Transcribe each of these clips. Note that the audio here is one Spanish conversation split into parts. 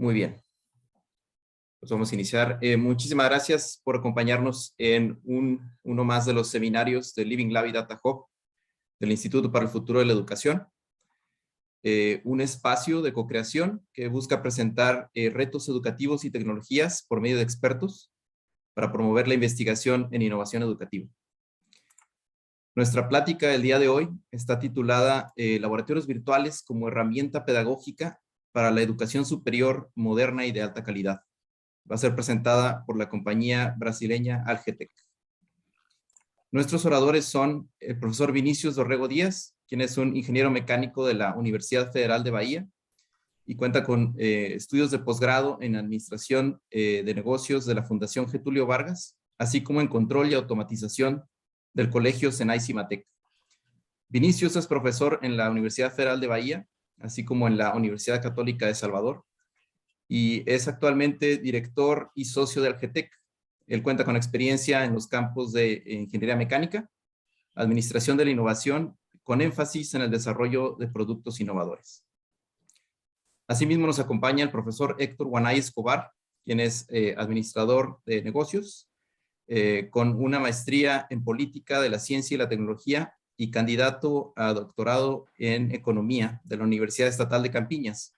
Muy bien. Pues vamos a iniciar. Muchísimas gracias por acompañarnos en uno más de los seminarios de Living Lab y Data Hub del Instituto para el Futuro de la Educación. Un espacio de co-creación que busca presentar retos educativos y tecnologías por medio de expertos para promover la investigación en innovación educativa. Nuestra plática del día de hoy está titulada Laboratorios virtuales como herramienta pedagógica para la educación superior moderna y de alta calidad. Va a ser presentada por la compañía brasileña Algetec. Nuestros oradores son el profesor Vinicius Dorrego Díaz, quien es un ingeniero mecánico de la Universidad Federal de Bahía y cuenta con estudios de posgrado en Administración de Negocios de la Fundación Getulio Vargas, así como en Control y Automatización del Colegio Senai Cimatec. Vinicius es profesor en la Universidad Federal de Bahía, así como en la Universidad Católica de Salvador, y es actualmente director y socio de Algetec. Él cuenta con experiencia en los campos de ingeniería mecánica, administración de la innovación, con énfasis en el desarrollo de productos innovadores. Asimismo nos acompaña el profesor Héctor Huanay Escobar, quien es administrador de negocios, con una maestría en política de la ciencia y la tecnología y candidato a doctorado en economía de la Universidad Estatal de Campiñas,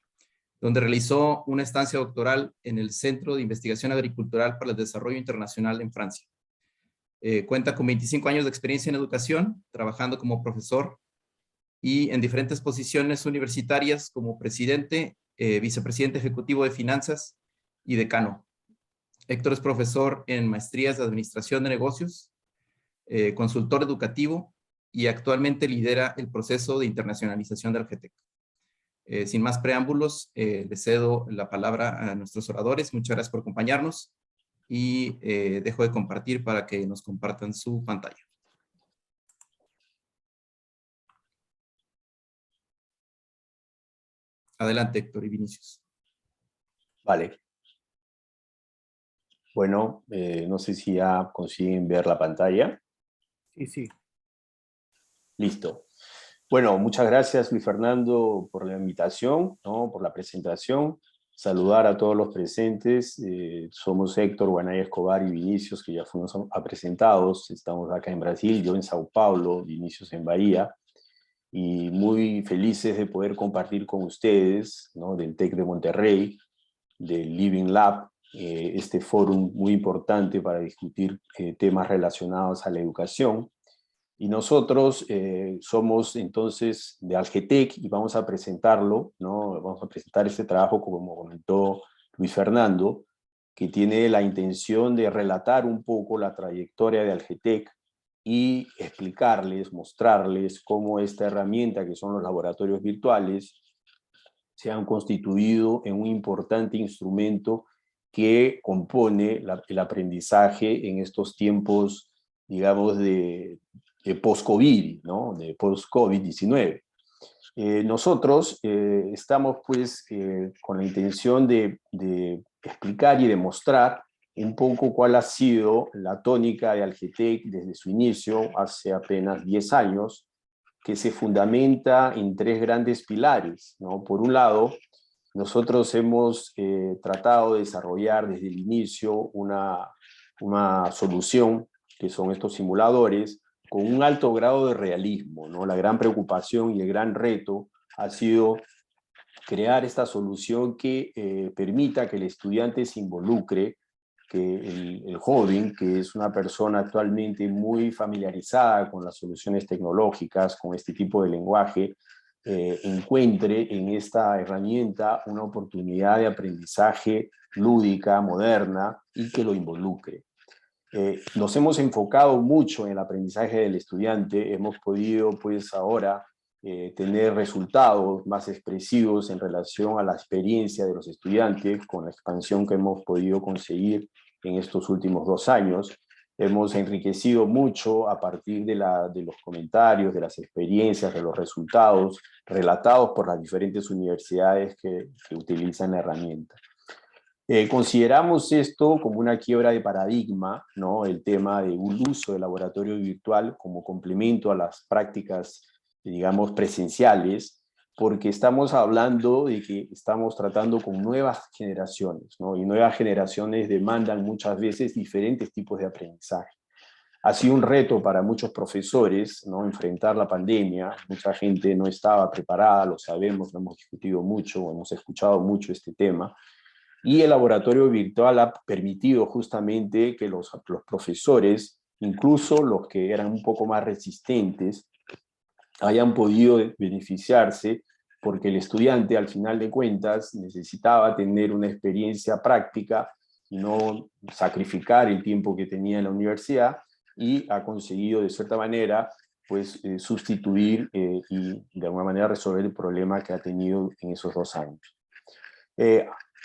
donde realizó una estancia doctoral en el Centro de Investigación Agricultural para el Desarrollo Internacional en Francia. Cuenta con 25 años de experiencia en educación, trabajando como profesor y en diferentes posiciones universitarias como presidente, vicepresidente ejecutivo de finanzas y decano. Héctor es profesor en maestrías de administración de negocios, consultor educativo y actualmente lidera el proceso de internacionalización de Algetec. Sin más preámbulos, le cedo la palabra a nuestros oradores. Muchas gracias por acompañarnos y dejo de compartir para que nos compartan su pantalla. Adelante, Héctor y Vinicius. Vale. Bueno, no sé si ya consiguen ver la pantalla. Sí. Listo. Bueno, muchas gracias, Luis Fernando, por la invitación, ¿no? Por la presentación. Saludar a todos los presentes. Somos Héctor Huanay Escobar y Vinicius, que ya fuimos presentados. Estamos acá en Brasil, yo en Sao Paulo, Vinicius en Bahía. Y muy felices de poder compartir con ustedes, ¿no? Del TEC de Monterrey, del Living Lab, este foro muy importante para discutir temas relacionados a la educación. Y nosotros somos entonces de Algetec y vamos a presentarlo, ¿no? Vamos a presentar este trabajo, como comentó Luis Fernando, que tiene la intención de relatar un poco la trayectoria de Algetec y explicarles, mostrarles cómo esta herramienta, que son los laboratorios virtuales, se han constituido en un importante instrumento que compone el aprendizaje en estos tiempos, digamos, de post-COVID, ¿no? De post-COVID-19. Nosotros estamos, pues, con la intención de explicar y demostrar un poco cuál ha sido la tónica de Algetec desde su inicio, hace apenas 10 años, que se fundamenta en tres grandes pilares, ¿no? Por un lado, nosotros hemos tratado de desarrollar desde el inicio una solución, que son estos simuladores, con un alto grado de realismo, ¿no? La gran preocupación y el gran reto ha sido crear esta solución que permita que el estudiante se involucre, que el joven, que es una persona actualmente muy familiarizada con las soluciones tecnológicas, con este tipo de lenguaje, encuentre en esta herramienta una oportunidad de aprendizaje lúdica, moderna, y que lo involucre. Nos hemos enfocado mucho en el aprendizaje del estudiante, hemos podido pues ahora tener resultados más expresivos en relación a la experiencia de los estudiantes con la expansión que hemos podido conseguir en estos últimos 2 años. Hemos enriquecido mucho a partir de los comentarios, de las experiencias, de los resultados relatados por las diferentes universidades que utilizan la herramienta. Consideramos esto como una quiebra de paradigma, ¿no? El tema de un uso del laboratorio virtual como complemento a las prácticas, digamos, presenciales, porque estamos hablando de que estamos tratando con nuevas generaciones, ¿no? Y nuevas generaciones demandan muchas veces diferentes tipos de aprendizaje. Ha sido un reto para muchos profesores, ¿no? Enfrentar la pandemia. Mucha gente no estaba preparada, lo sabemos, lo hemos discutido mucho, hemos escuchado mucho este tema. Y el laboratorio virtual ha permitido justamente que los profesores, incluso los que eran un poco más resistentes, hayan podido beneficiarse, porque el estudiante, al final de cuentas, necesitaba tener una experiencia práctica y no sacrificar el tiempo que tenía en la universidad, y ha conseguido, de cierta manera, pues, sustituir y de alguna manera resolver el problema que ha tenido en esos 2 años.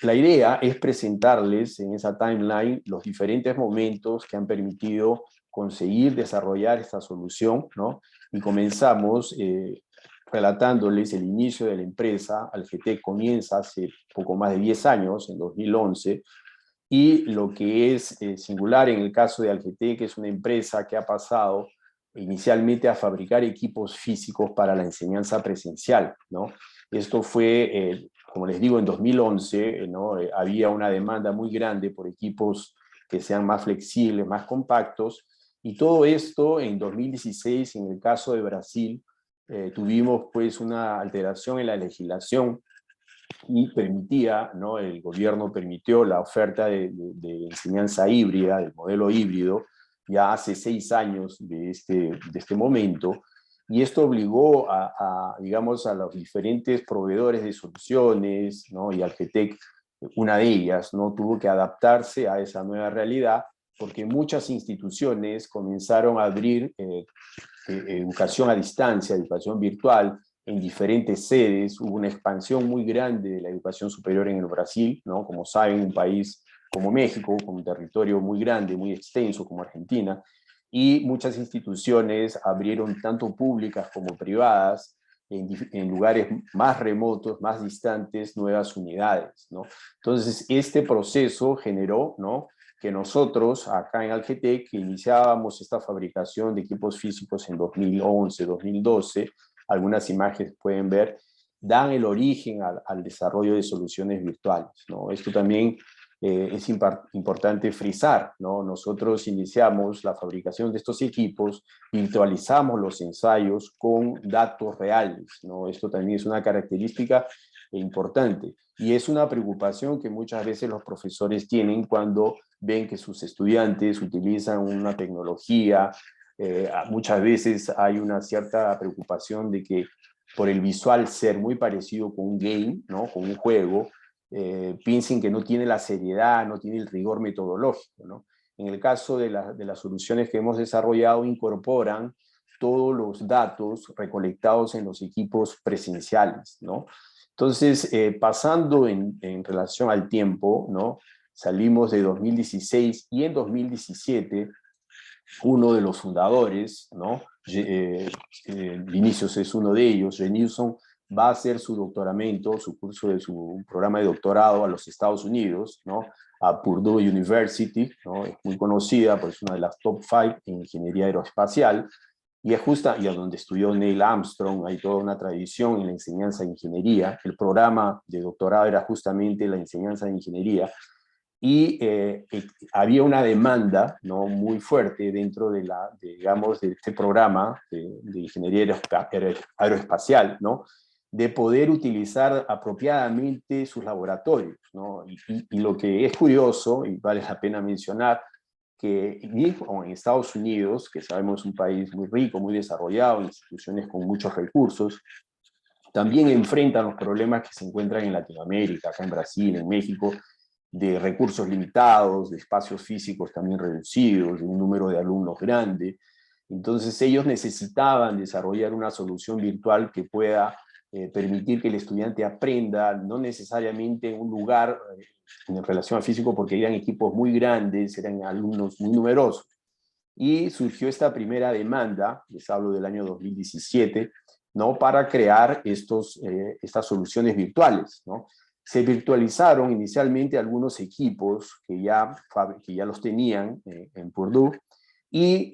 La idea es presentarles en esa timeline los diferentes momentos que han permitido conseguir desarrollar esta solución, ¿no? Y comenzamos relatándoles el inicio de la empresa. Algetec comienza hace poco más de 10 años, en 2011, y lo que es singular en el caso de Algetec es una empresa que ha pasado inicialmente a fabricar equipos físicos para la enseñanza presencial, ¿no? Esto fue, como les digo, en 2011, ¿no? Había una demanda muy grande por equipos que sean más flexibles, más compactos, y todo esto en 2016, en el caso de Brasil, tuvimos pues una alteración en la legislación y permitía, ¿no? El gobierno permitió la oferta de enseñanza híbrida, del modelo híbrido, ya hace 6 años de este momento, y esto obligó digamos, a los diferentes proveedores de soluciones, ¿no? Y Algetec, una de ellas, ¿no? Tuvo que adaptarse a esa nueva realidad, porque muchas instituciones comenzaron a abrir educación a distancia, educación virtual, en diferentes sedes. Hubo una expansión muy grande de la educación superior en el Brasil, ¿no? Como saben, un país como México, con un territorio muy grande, muy extenso como Argentina, y muchas instituciones abrieron, tanto públicas como privadas, en lugares más remotos, más distantes, nuevas unidades, ¿no? Entonces, este proceso generó, ¿no?, que nosotros acá en Algetec, que iniciábamos esta fabricación de equipos físicos en 2011, 2012, algunas imágenes pueden ver, dan el origen al desarrollo de soluciones virtuales, ¿no? Esto también es importante frisar, ¿no? Nosotros iniciamos la fabricación de estos equipos, virtualizamos los ensayos con datos reales, ¿no? Esto también es una característica importante, y es una preocupación que muchas veces los profesores tienen cuando ven que sus estudiantes utilizan una tecnología. Muchas veces hay una cierta preocupación de que por el visual ser muy parecido con un game, ¿no?, con un juego, piensen que no tiene la seriedad, no tiene el rigor metodológico, ¿no? En el caso de las soluciones que hemos desarrollado, incorporan todos los datos recolectados en los equipos presenciales, ¿no? Entonces, pasando en relación al tiempo, ¿no?, salimos de 2016, y en 2017 uno de los fundadores, ¿no?, Vinicius es uno de ellos, Newsom, va a hacer su doctoramiento, su curso de su programa de doctorado a los Estados Unidos, ¿no?, a Purdue University, ¿no? Es muy conocida, pues es una de las top 5 en ingeniería aeroespacial, y es justa, y a donde estudió Neil Armstrong. Hay toda una tradición en la enseñanza de ingeniería. El programa de doctorado era justamente la enseñanza de ingeniería, y había una demanda, ¿no?, muy fuerte dentro digamos, de este programa de ingeniería aeroespacial, ¿no?, de poder utilizar apropiadamente sus laboratorios, ¿no? Y lo que es curioso, y vale la pena mencionar, que en Estados Unidos, que sabemos es un país muy rico, muy desarrollado, instituciones con muchos recursos, también enfrentan los problemas que se encuentran en Latinoamérica, acá en Brasil, en México, de recursos limitados, de espacios físicos también reducidos, de un número de alumnos grande. Entonces ellos necesitaban desarrollar una solución virtual que pueda permitir que el estudiante aprenda, no necesariamente en un lugar en relación al físico, porque eran equipos muy grandes, eran alumnos muy numerosos. Y surgió esta primera demanda, les hablo del año 2017, ¿no?, para crear estas soluciones virtuales, ¿no? Se virtualizaron inicialmente algunos equipos que ya los tenían en Purdue, y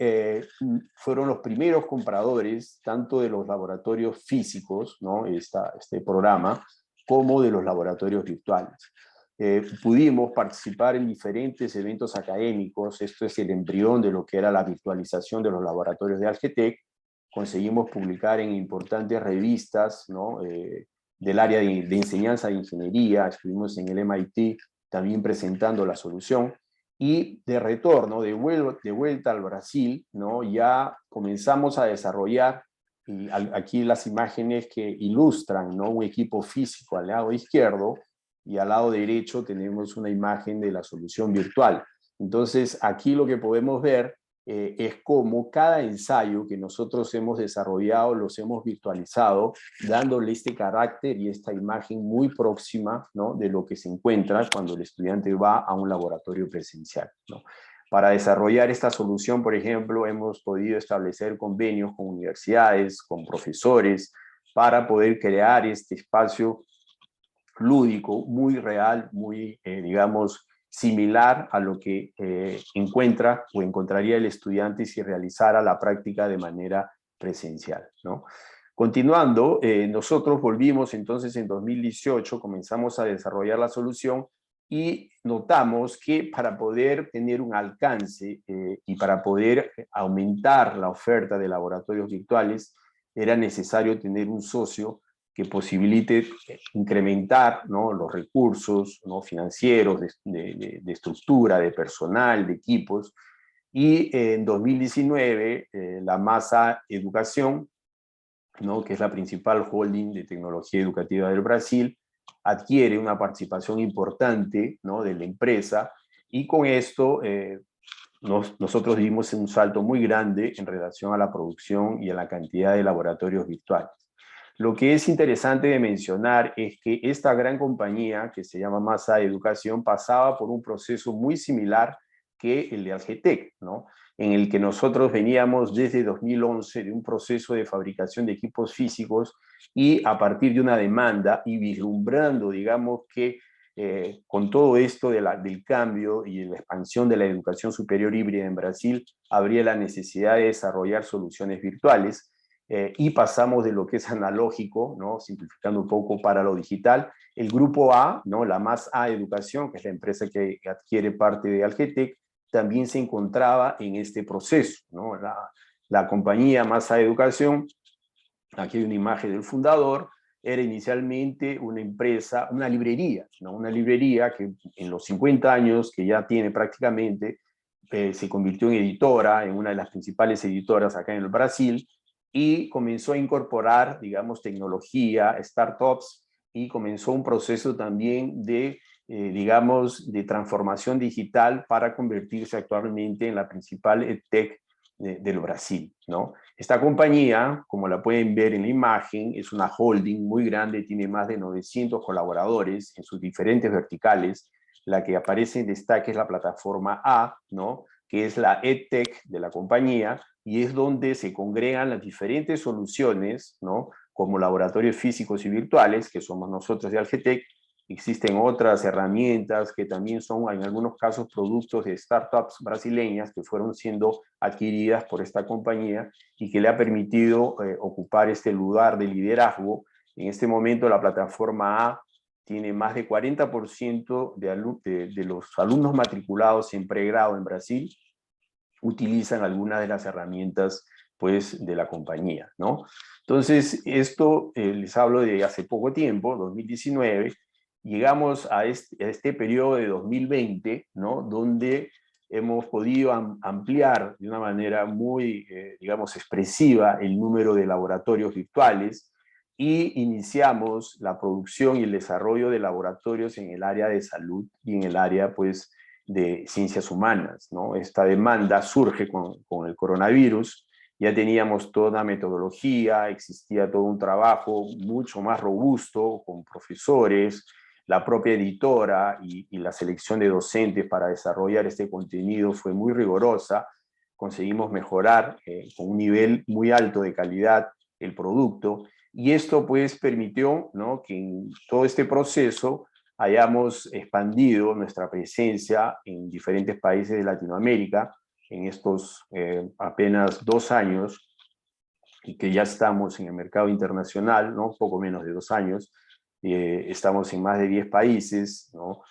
fueron los primeros compradores, tanto de los laboratorios físicos, ¿no? Este programa, como de los laboratorios virtuales. Pudimos participar en diferentes eventos académicos, esto es el embrión de lo que era la virtualización de los laboratorios de Algetec. Conseguimos publicar en importantes revistas, ¿no? Del área de enseñanza de ingeniería, estuvimos en el MIT también presentando la solución, y de retorno, de vuelta al Brasil, ¿no? Ya comenzamos a desarrollar, y aquí las imágenes que ilustran, ¿no? Un equipo físico al lado izquierdo, y al lado derecho tenemos una imagen de la solución virtual. Entonces, aquí lo que podemos ver es cómo cada ensayo que nosotros hemos desarrollado los hemos virtualizado, dándole este carácter y esta imagen muy próxima, ¿no? De lo que se encuentra cuando el estudiante va a un laboratorio presencial, ¿no? Para desarrollar esta solución, por ejemplo, hemos podido establecer convenios con universidades, con profesores, para poder crear este espacio lúdico, muy real, muy, digamos, similar a lo que encuentra o encontraría el estudiante si realizara la práctica de manera presencial, ¿no? Continuando, nosotros volvimos entonces en 2018, comenzamos a desarrollar la solución y notamos que para poder tener un alcance y para poder aumentar la oferta de laboratorios virtuales, era necesario tener un socio que posibilite incrementar, ¿no? Los recursos, ¿no? Financieros, de estructura, de personal, de equipos. Y en 2019, la Masa Educación, ¿no? Que es la principal holding de tecnología educativa del Brasil, adquiere una participación importante, ¿no? De la empresa, y con esto nosotros dimos un salto muy grande en relación a la producción y a la cantidad de laboratorios virtuales. Lo que es interesante de mencionar es que esta gran compañía, que se llama Masa Educación, pasaba por un proceso muy similar que el de Algetec, ¿no? En el que nosotros veníamos desde 2011 de un proceso de fabricación de equipos físicos, y a partir de una demanda y vislumbrando, digamos, que con todo esto del cambio y de la expansión de la educación superior híbrida en Brasil, habría la necesidad de desarrollar soluciones virtuales, y pasamos de lo que es analógico, ¿no? Simplificando un poco, para lo digital. El grupo A, ¿no? La Masa Educación, que es la empresa que adquiere parte de Algetec, también se encontraba en este proceso, ¿no? La compañía Masa Educación, aquí hay una imagen del fundador, era inicialmente una empresa, una librería, ¿no? Una librería que en los 50 años que ya tiene prácticamente, se convirtió en editora, en una de las principales editoras acá en el Brasil, y comenzó a incorporar, digamos, tecnología, startups, y comenzó un proceso también de, digamos, de transformación digital para convertirse actualmente en la principal EdTech del Brasil, ¿no? Esta compañía, como la pueden ver en la imagen, es una holding muy grande, tiene más de 900 colaboradores en sus diferentes verticales. La que aparece en destaque es la plataforma A, ¿no? Que es la EdTech de la compañía, y es donde se congregan las diferentes soluciones, ¿no? Como laboratorios físicos y virtuales, que somos nosotros de Algetec. Existen otras herramientas que también son, en algunos casos, productos de startups brasileñas que fueron siendo adquiridas por esta compañía y que le ha permitido ocupar este lugar de liderazgo. En este momento la plataforma A tiene más de 40% de los alumnos matriculados en pregrado en Brasil utilizan algunas de las herramientas, pues, de la compañía, ¿no? Entonces, esto les hablo de hace poco tiempo, 2019, llegamos a este periodo de 2020, ¿no? Donde hemos podido ampliar de una manera muy, digamos, expresiva el número de laboratorios virtuales, y iniciamos la producción y el desarrollo de laboratorios en el área de salud y en el área, pues, de ciencias humanas, ¿no? Esta demanda surge con el coronavirus. Ya teníamos toda una metodología, existía todo un trabajo mucho más robusto con profesores, la propia editora y la selección de docentes para desarrollar este contenido fue muy rigurosa. Conseguimos mejorar con un nivel muy alto de calidad el producto, y esto pues permitió, ¿no? Que en todo este proceso hayamos expandido nuestra presencia en diferentes países de Latinoamérica. en estos apenas 2 años, y que ya estamos en el mercado internacional, ¿no? Poco menos de 2 años, estamos en más de 10 países, ¿no?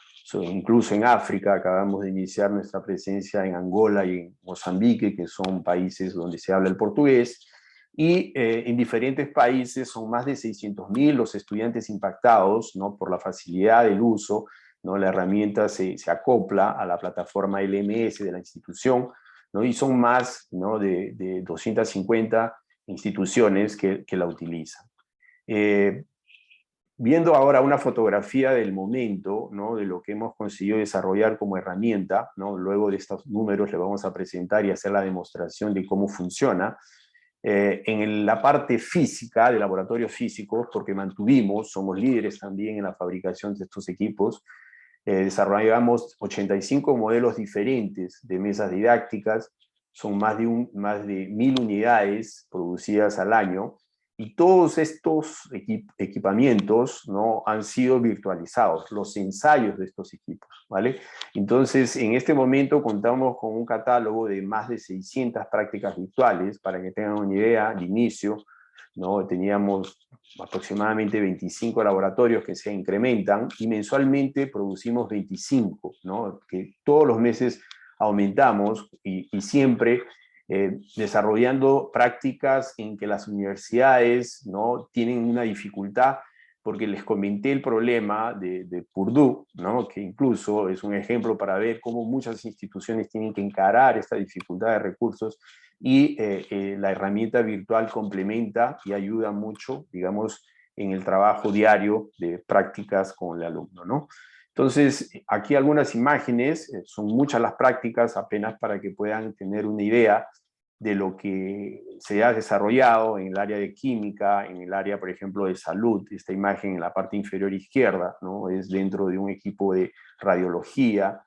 Incluso en África acabamos de iniciar nuestra presencia en Angola y en Mozambique, que son países donde se habla el portugués, y en diferentes países son más de 600.000 los estudiantes impactados, ¿no? Por la facilidad del uso, ¿no? La herramienta se acopla a la plataforma LMS de la institución, ¿no? Y son más, ¿no? de 250 instituciones que la utilizan. Viendo ahora una fotografía del momento, ¿no? De lo que hemos conseguido desarrollar como herramienta, ¿no? Luego de estos números le vamos a presentar y hacer la demostración de cómo funciona. En la parte física, de laboratorios físicos, porque somos líderes también en la fabricación de estos equipos, desarrollamos 85 modelos diferentes de mesas didácticas, son más de 1.000 unidades producidas al año, y todos estos equipamientos, ¿no? Han sido virtualizados, los ensayos de estos equipos, ¿vale? Entonces, en este momento contamos con un catálogo de más de 600 prácticas virtuales, para que tengan una idea, al inicio, ¿no? Teníamos aproximadamente 25 laboratorios que se incrementan, y mensualmente producimos 25, ¿no? Que todos los meses aumentamos, y siempre desarrollando prácticas en que las universidades, ¿no? Tienen una dificultad, porque les comenté el problema de Purdue, ¿no? Que incluso es un ejemplo para ver cómo muchas instituciones tienen que encarar esta dificultad de recursos, y la herramienta virtual complementa y ayuda mucho, digamos, en el trabajo diario de prácticas con el alumno, ¿no? Entonces, aquí algunas imágenes, son muchas las prácticas, apenas para que puedan tener una idea de lo que se ha desarrollado en el área de química, en el área, por ejemplo, de salud. Esta imagen en la parte inferior izquierda, ¿no? Es dentro de un equipo de radiología.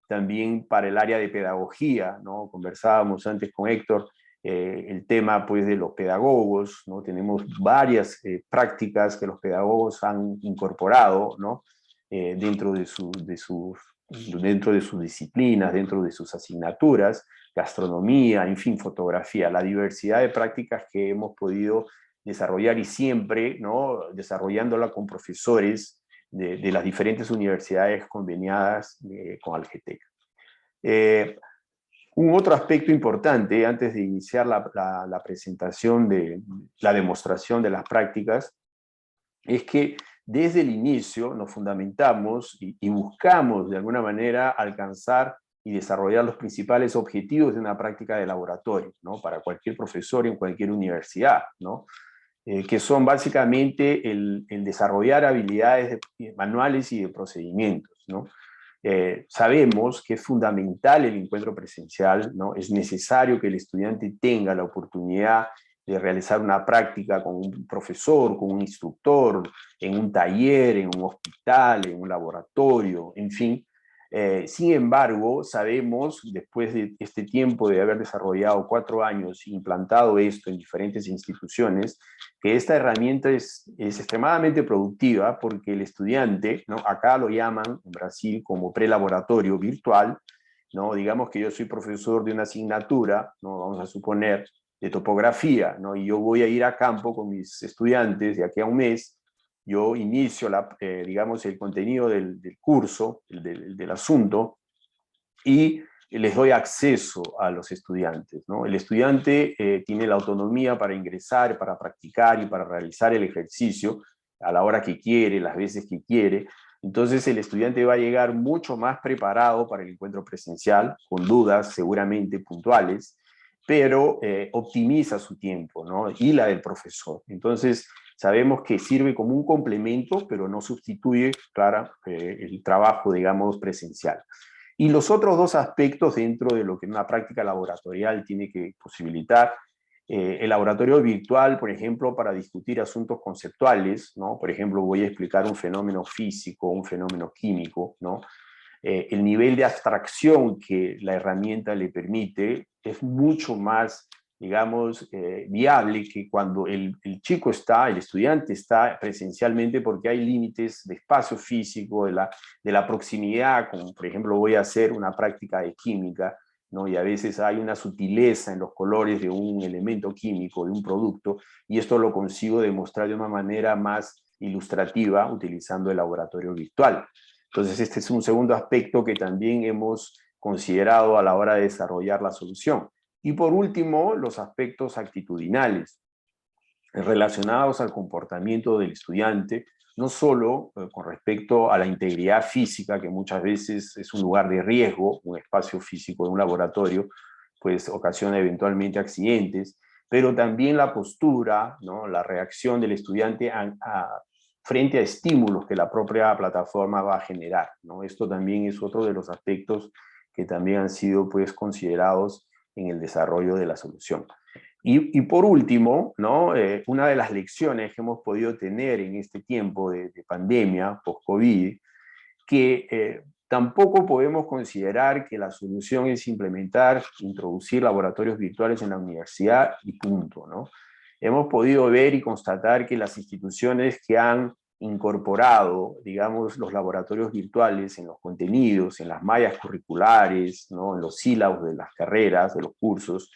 También para el área de pedagogía, ¿no? Conversábamos antes con Héctor, el tema, pues, de los pedagogos, ¿no? Tenemos varias prácticas que los pedagogos han incorporado, ¿no? Dentro de sus disciplinas, dentro de sus asignaturas, gastronomía, en fin, fotografía, la diversidad de prácticas que hemos podido desarrollar, y siempre, ¿no? Desarrollándola con profesores de las diferentes universidades conveniadas con Algetec. Un otro aspecto importante, antes de iniciar la presentación de la demostración de las prácticas, es que desde el inicio nos fundamentamos y buscamos de alguna manera alcanzar y desarrollar los principales objetivos de una práctica de laboratorio, ¿no? Para cualquier profesor en cualquier universidad, ¿no? Que son básicamente el desarrollar habilidades manuales y de procedimientos, ¿no? Sabemos que es fundamental el encuentro presencial, ¿no? Es necesario que el estudiante tenga la oportunidad de realizar una práctica con un profesor, con un instructor, en un taller, en un hospital, en un laboratorio, en fin. Sin embargo, sabemos, después de este tiempo de haber desarrollado 4 años, implantado esto en diferentes instituciones, que esta herramienta es extremadamente productiva, porque el estudiante, ¿no? Acá lo llaman en Brasil como prelaboratorio virtual, ¿no? Digamos que yo soy profesor de una asignatura, ¿no? Vamos a suponer, de topografía, ¿no? Y yo voy a ir a campo con mis estudiantes de aquí a un mes. Yo inicio, digamos, el contenido del curso, del asunto, y les doy acceso a los estudiantes, ¿no? El estudiante tiene la autonomía para ingresar, para practicar y para realizar el ejercicio a la hora que quiere, las veces que quiere. Entonces el estudiante va a llegar mucho más preparado para el encuentro presencial, con dudas seguramente puntuales, pero optimiza su tiempo, ¿no? Y la del profesor. Entonces, sabemos que sirve como un complemento, pero no sustituye, claro, el trabajo, digamos, presencial. Y los otros 2 aspectos dentro de lo que una práctica laboratorial tiene que posibilitar, el laboratorio virtual, por ejemplo, para discutir asuntos conceptuales, ¿no? Por ejemplo, voy a explicar un fenómeno físico, un fenómeno químico, ¿no? El nivel de abstracción que la herramienta le permite es mucho más, digamos, viable que cuando el estudiante está presencialmente, porque hay límites de espacio físico, de la proximidad, como por ejemplo voy a hacer una práctica de química, ¿no? Y a veces hay una sutileza en los colores de un elemento químico, de un producto, y esto lo consigo demostrar de una manera más ilustrativa utilizando el laboratorio virtual. Entonces, este es un segundo aspecto que también hemos considerado a la hora de desarrollar la solución. Y por último, los aspectos actitudinales relacionados al comportamiento del estudiante, no solo con respecto a la integridad física, que muchas veces es un lugar de riesgo, un espacio físico de un laboratorio, pues ocasiona eventualmente accidentes, pero también la postura, ¿no? La reacción del estudiante frente a estímulos que la propia plataforma va a generar, ¿no? Esto también es otro de los aspectos que también han sido pues, considerados en el desarrollo de la solución. Y por último, ¿no? Una de las lecciones que hemos podido tener en este tiempo de pandemia, post-COVID, que tampoco podemos considerar que la solución es implementar, introducir laboratorios virtuales en la universidad y punto, ¿no? Hemos podido ver y constatar que las instituciones que han incorporado, digamos, los laboratorios virtuales en los contenidos, en las mallas curriculares, ¿no? En los sílabos de las carreras, de los cursos,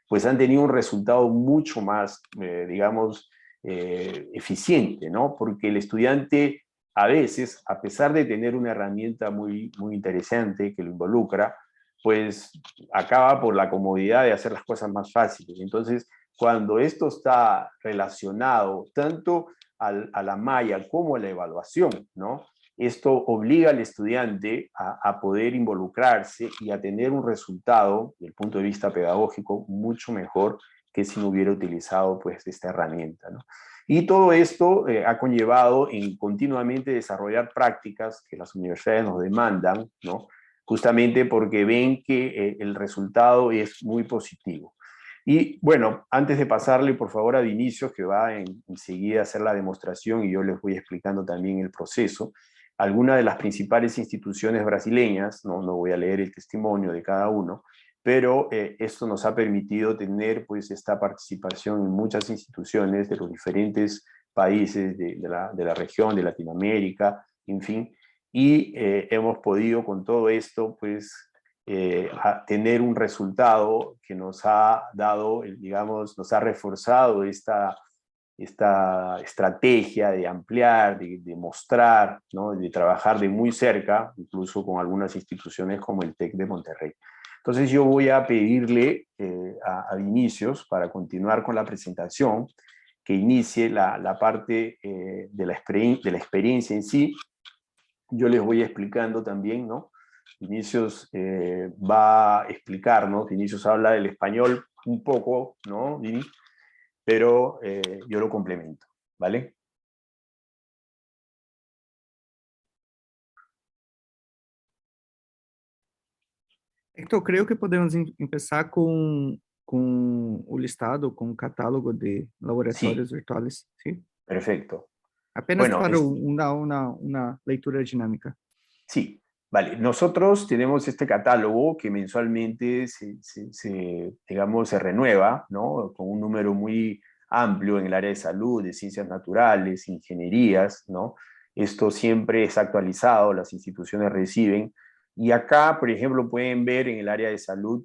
pues han tenido un resultado mucho más, digamos, eficiente, ¿no? Porque el estudiante a veces, a pesar de tener una herramienta muy, muy interesante que lo involucra, pues acaba por la comodidad de hacer las cosas más fáciles. Entonces, cuando esto está relacionado tanto a la malla como a la evaluación, ¿no? Esto obliga al estudiante a poder involucrarse y a tener un resultado, desde el punto de vista pedagógico, mucho mejor que si no hubiera utilizado pues, esta herramienta, ¿no? Y todo esto ha conllevado en continuamente desarrollar prácticas que las universidades nos demandan, ¿no? Justamente porque ven que el resultado es muy positivo. Y bueno, antes de pasarle por favor a Vinicius, que va enseguida a hacer la demostración y yo les voy explicando también el proceso, algunas de las principales instituciones brasileñas, no voy a leer el testimonio de cada uno, pero esto nos ha permitido tener pues esta participación en muchas instituciones de los diferentes países de la región, de Latinoamérica, en fin, y hemos podido con todo esto pues tener un resultado que nos ha dado, digamos, nos ha reforzado esta estrategia de ampliar, de mostrar, ¿no? De trabajar de muy cerca, incluso con algunas instituciones como el TEC de Monterrey. Entonces yo voy a pedirle a Vinicius, para continuar con la presentación, que inicie la parte de la experiencia en sí. Yo les voy explicando también, ¿no? Vinicius va a explicarnos, Vinicius habla el español un poco, ¿no, Vini? Pero yo lo complemento, ¿vale? Então, creio que podemos começar com o listado, com o catálogo de Sí, laboratórios virtuais, sim? perfecto. Apenas Bueno, para uma leitura dinâmica. sí, vale. Nosotros tenemos este catálogo que mensualmente digamos, se renueva, ¿no? Con un número muy amplio en el área de salud, de ciencias naturales, ingenierías, ¿no? Esto siempre es actualizado, las instituciones reciben. Y acá, por ejemplo, pueden ver en el área de salud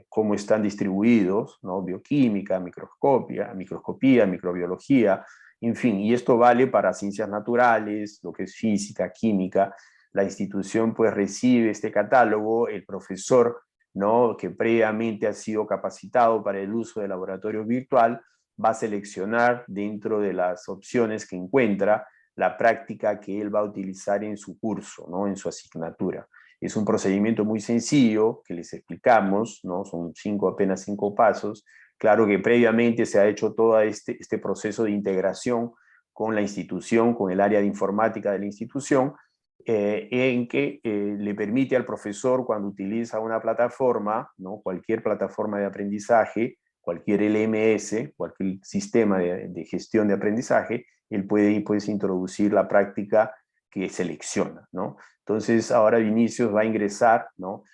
cómo están distribuidos, ¿no? Bioquímica, microscopía, microbiología, en fin, y esto vale para ciencias naturales, lo que es física, química. La institución pues recibe este catálogo, el profesor, ¿no? Que previamente ha sido capacitado para el uso del laboratorio virtual, va a seleccionar dentro de las opciones que encuentra la práctica que él va a utilizar en su curso, ¿no? En su asignatura. Es un procedimiento muy sencillo que les explicamos, ¿no? Son apenas cinco pasos. Claro que previamente se ha hecho todo este proceso de integración con la institución, con el área de informática de la institución, en que le permite al profesor, cuando utiliza una plataforma, ¿no? Cualquier plataforma de aprendizaje, cualquier LMS, cualquier sistema de gestión de aprendizaje, él puede pues, introducir la práctica que selecciona, ¿no? Entonces, ahora Vinicius va a ingresar, ¿no?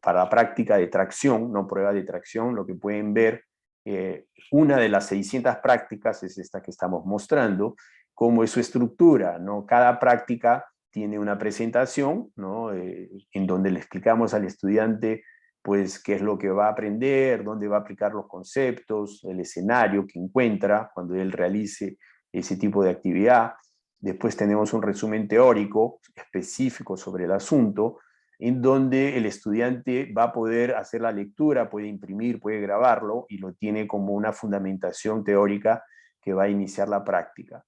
Para la práctica de tracción, no prueba de tracción, lo que pueden ver, una de las 600 prácticas es esta que estamos mostrando, cómo es su estructura, ¿no? Cada práctica tiene una presentación, ¿no? En donde le explicamos al estudiante pues qué es lo que va a aprender, dónde va a aplicar los conceptos, el escenario que encuentra cuando él realice ese tipo de actividad. Después tenemos un resumen teórico específico sobre el asunto, en donde el estudiante va a poder hacer la lectura, puede imprimir, puede grabarlo, y lo tiene como una fundamentación teórica que va a iniciar la práctica.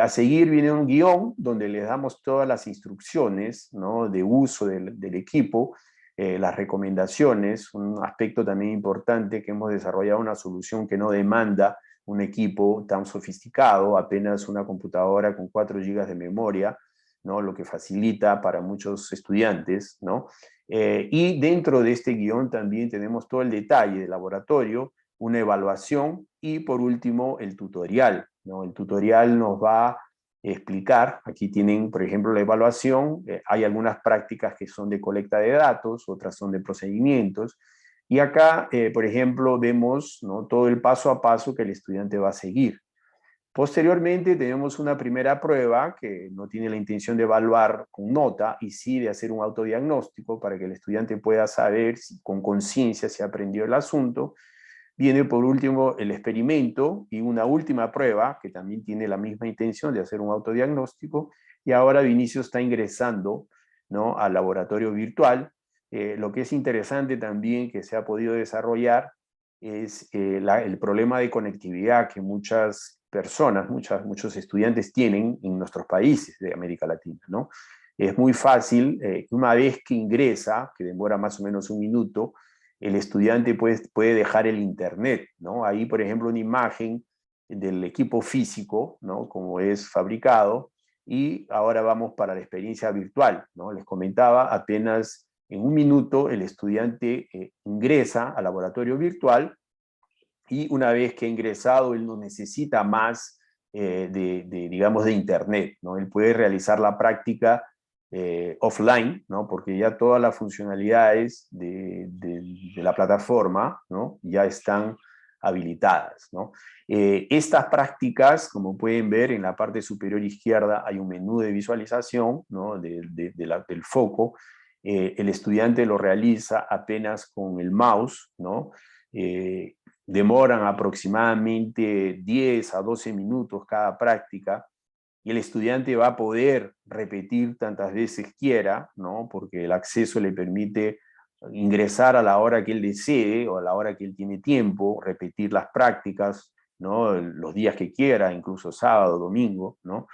A seguir viene un guión donde les damos todas las instrucciones, ¿no?, de uso del equipo, las recomendaciones, un aspecto también importante, que hemos desarrollado una solución que no demanda un equipo tan sofisticado, apenas una computadora con 4 GB de memoria, ¿no?, lo que facilita para muchos estudiantes, ¿no? Y dentro de este guión también tenemos todo el detalle del laboratorio, una evaluación y por último el tutorial, ¿no? El tutorial nos va a explicar, aquí tienen por ejemplo la evaluación, hay algunas prácticas que son de colecta de datos, otras son de procedimientos, y acá por ejemplo vemos, ¿no?, todo el paso a paso que el estudiante va a seguir. Posteriormente tenemos una primera prueba que no tiene la intención de evaluar con nota y sí de hacer un autodiagnóstico para que el estudiante pueda saber con conciencia si aprendió el asunto. Viene por último el experimento y una última prueba que también tiene la misma intención de hacer un autodiagnóstico, y ahora Vinicius está ingresando, ¿no?, al laboratorio virtual. Lo que es interesante también que se ha podido desarrollar es el problema de conectividad que muchas personas, muchos estudiantes tienen en nuestros países de América Latina, ¿no? Es muy fácil, una vez que ingresa, que demora más o menos un minuto, el estudiante puede dejar el internet, ¿no? Ahí, por ejemplo, una imagen del equipo físico, ¿no?, como es fabricado, y ahora vamos para la experiencia virtual, ¿no? Les comentaba, apenas en un minuto el estudiante ingresa al laboratorio virtual, y una vez que ha ingresado, él no necesita más digamos, de internet, ¿no? Él puede realizar la práctica offline, ¿no?, porque ya todas las funcionalidades de la plataforma, ¿no?, ya están habilitadas, ¿no? Estas prácticas, como pueden ver en la parte superior izquierda, hay un menú de visualización, ¿no?, del foco. El estudiante lo realiza apenas con el mouse, ¿no? Demoran aproximadamente 10 a 12 minutos cada práctica, y el estudiante va a poder repetir tantas veces quiera, ¿no?, porque el acceso le permite ingresar a la hora que él desee o a la hora que él tiene tiempo, repetir las prácticas, ¿no?, los días que quiera, incluso sábado, domingo, ¿no?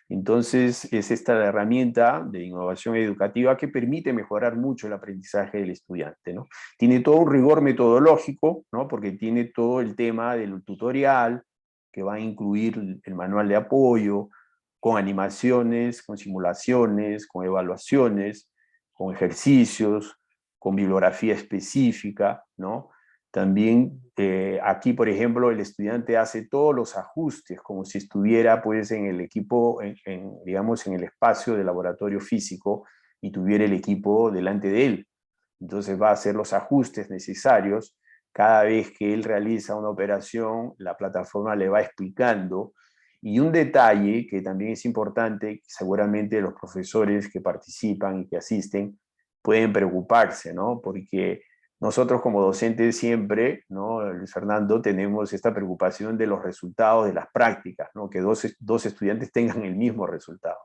Entonces, es esta la herramienta de innovación educativa que permite mejorar mucho el aprendizaje del estudiante, ¿no? Tiene todo un rigor metodológico, ¿no?, porque tiene todo el tema del tutorial, que va a incluir el manual de apoyo, con animaciones, con simulaciones, con evaluaciones, con ejercicios, con bibliografía específica, ¿no? También aquí, por ejemplo, el estudiante hace todos los ajustes como si estuviera pues en el equipo, digamos, en el espacio del laboratorio físico y tuviera el equipo delante de él. Entonces va a hacer los ajustes necesarios. Cada vez que él realiza una operación, la plataforma le va explicando. Y un detalle que también es importante, seguramente los profesores que participan y que asisten pueden preocuparse, ¿no? Porque nosotros como docentes siempre, ¿no?, Luis Fernando, tenemos esta preocupación de los resultados de las prácticas, ¿no?, que dos estudiantes tengan el mismo resultado.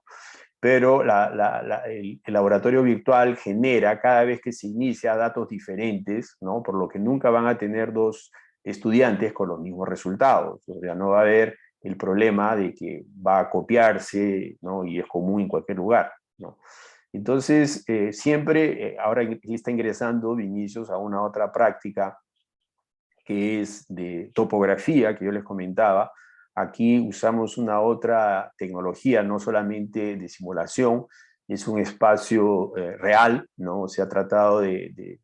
Pero el laboratorio virtual genera cada vez que se inicia datos diferentes, ¿no?, por lo que nunca van a tener dos estudiantes con los mismos resultados. O sea, no va a haber el problema de que va a copiarse, ¿no?, y es común en cualquier lugar, ¿no? Entonces, siempre, ahora está ingresando Vinicius a una otra práctica que es de topografía, que yo les comentaba. Aquí usamos una otra tecnología, no solamente de simulación, es un espacio real, ¿no? Se ha tratado de